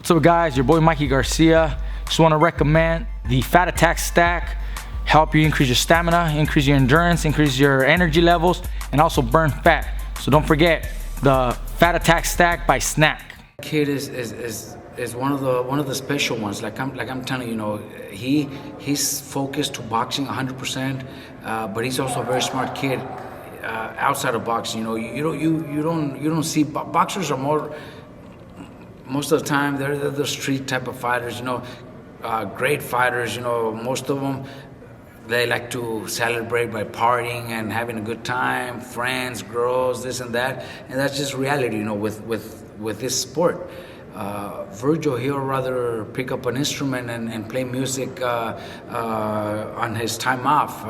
What's up, guys? Your boy Mikey Garcia. Just want to recommend the Fat Attack Stack. Help you increase your stamina, increase your endurance, increase your energy levels, and also burn fat. So don't forget the Fat Attack Stack by Snack. Kid is one of the special ones. Like I'm telling you, he's focused to boxing 100%, but he's also a very smart kid outside of boxing. You don't see boxers are more. Most of the time, they're the street type of fighters, great fighters, most of them, they like to celebrate by partying and having a good time, friends, girls, this and that. And that's just reality, with this sport. Vergil, he'll rather pick up an instrument and play music on his time off,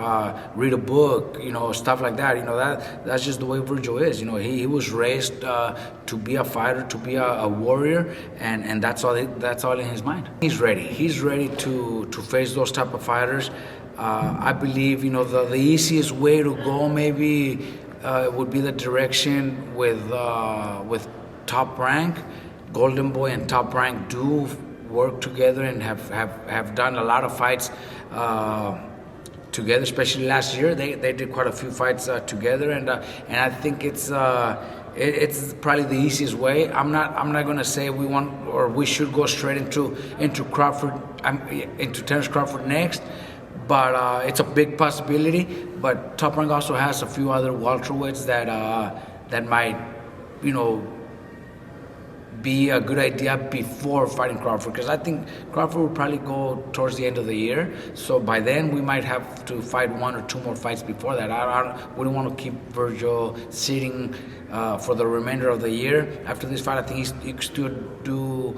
read a book, stuff like that. That's just the way Vergil is. He was raised to be a fighter, to be a warrior, and that's all in his mind. He's ready to face those type of fighters. I believe the easiest way to go maybe would be the direction with Top Rank. Golden Boy and Top Rank do work together and have done a lot of fights together, especially last year. They did quite a few fights together, and I think it's probably the easiest way. I'm not going to say we should go straight into Crawford, into Terence Crawford next, but it's a big possibility. But Top Rank also has a few other welterweights that might be a good idea before fighting Crawford, because I think Crawford will probably go towards the end of the year. So by then we might have to fight one or two more fights before that. I wouldn't want to keep Vergil sitting for the remainder of the year. After this fight, I think he could still do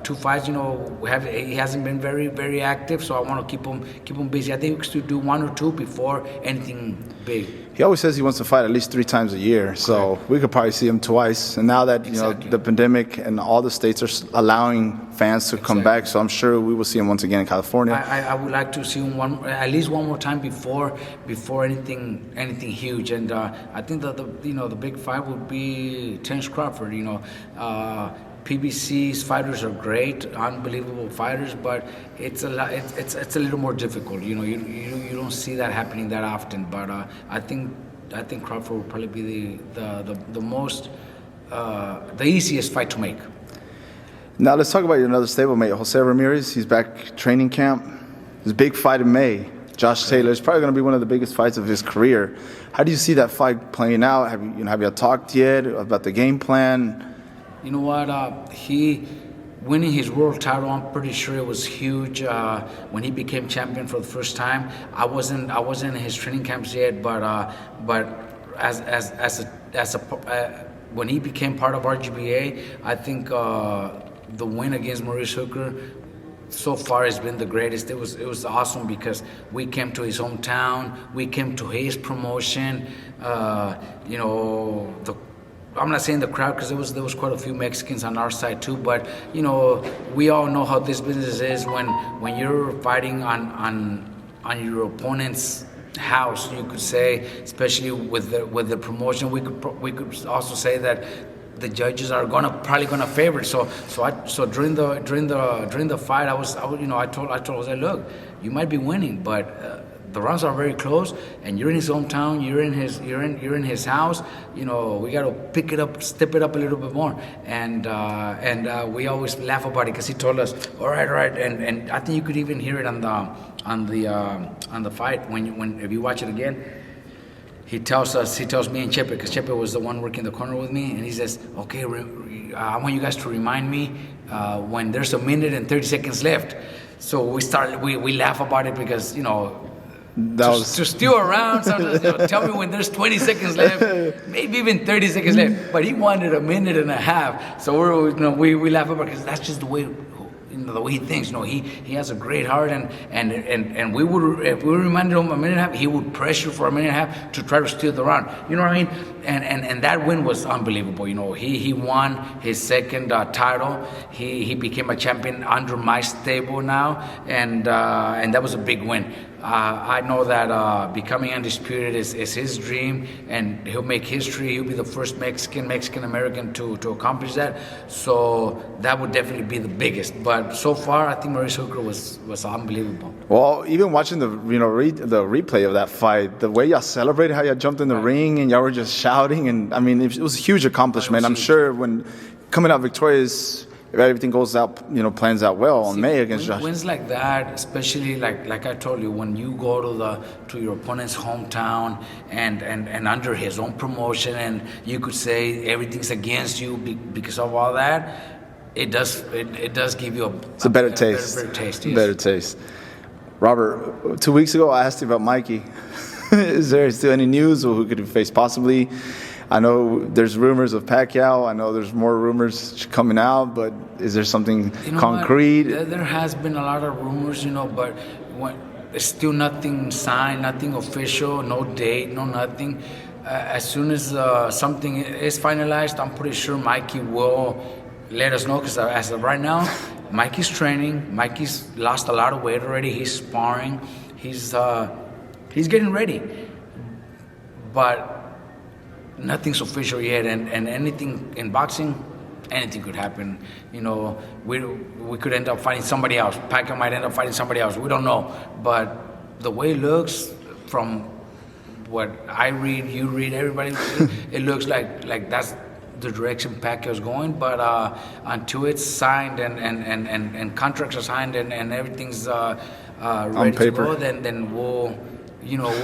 2 fights. He hasn't been very, very active, so I want to keep him busy. I think he could still do 1 or 2 before anything big. He always says he wants to fight at least 3 times a year, so Correct. we could probably see him twice. And now that Exactly. the pandemic and all the states are allowing fans to come back, so I'm sure we will see him once again in California. I would like to see him at least one more time before anything huge. And I think that the big fight would be Terence Crawford. PBC's fighters are great, unbelievable fighters, but it's a little more difficult. You don't see that happening that often. But I think Crawford will probably be the most the easiest fight to make. Now let's talk about your another stablemate, Jose Ramirez. He's back training camp. His big fight in May. Josh Taylor is probably going to be one of the biggest fights of his career. How do you see that fight playing out? Have you talked yet about the game plan? You know what? He winning his world title, I'm pretty sure it was huge when he became champion for the first time. I wasn't in his training camps yet, but when he became part of RGBA, I think the win against Maurice Hooker so far has been the greatest. It was awesome because we came to his hometown, we came to his promotion. I'm not saying the crowd, because there was quite a few Mexicans on our side too, but we all know how this business is when you're fighting on your opponent's house, you could say, especially with the promotion. We could also say that the judges are probably gonna favor it. So during the fight, I told Jose, look, you might be winning, but the rounds are very close, and you're in his hometown, you're in his house. We got to pick it up, step it up a little bit more, and we always laugh about it because he told us, all right, and I think you could even hear it on the fight when if you watch it again. He tells me and Chepe, because Chepe was the one working the corner with me, and he says, okay, I want you guys to remind me when there's 1 minute and 30 seconds left. So we laugh about it because to steal around, tell me when there's 20 seconds left, maybe even 30 seconds left. But he wanted 1.5 minutes, so we laugh about it because that's just the way he thinks. He has a great heart, and if we reminded him 1.5 minutes, he would pressure for 1.5 minutes to try to steal the round. You know what I mean? And that win was unbelievable. He won his second title. He became a champion under my stable now, and that was a big win. I know that becoming undisputed is his dream, and he'll make history. He'll be the first Mexican American to accomplish that. So that would definitely be the biggest. But so far, I think Maurice Hooker was unbelievable. Well, even watching the the replay of that fight, the way y'all celebrated, how y'all jumped in the ring and y'all were just shouting, and I mean, it was a huge accomplishment. I'm sure when coming out victorious, if everything goes out, plans out well on May against Josh. Wins like that, especially like I told you, when you go to your opponent's hometown and under his own promotion, and you could say everything's against you because of all that, it does give you a better taste. Better taste. Yes. Better taste. Robert, 2 weeks ago I asked you about Mikey. Is there still any news or who could he face possibly? I know there's rumors of Pacquiao. I know there's more rumors coming out, but is there something concrete? There has been a lot of rumors, but there's still nothing signed, nothing official, no date, no nothing. As soon as something is finalized, I'm pretty sure Mikey will let us know, because as of right now, Mikey's training. Mikey's lost a lot of weight already. He's sparring. He's getting ready. But nothing's official yet, and anything in boxing, anything could happen. We could end up fighting somebody else. Pacquiao might end up fighting somebody else. We don't know. But the way it looks, from what I read, you read, everybody, it looks like that's the direction Pacquiao's going. But until it's signed and contracts are signed and everything's ready to go, then we'll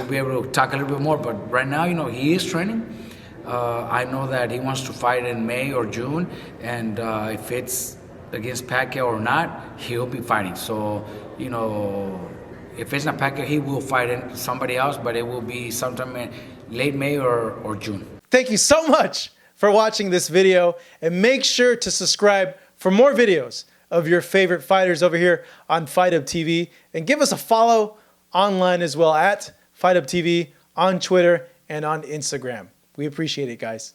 be able to talk a little bit more. But right now, he is training. I know that he wants to fight in May or June, and if it's against Pacquiao or not, he'll be fighting. So, if it's not Pacquiao, he will fight somebody else, but it will be sometime in late May or June. Thank you so much for watching this video, and make sure to subscribe for more videos of your favorite fighters over here on Fight Up TV, and give us a follow online as well at Fight Up TV on Twitter and on Instagram. We appreciate it, guys.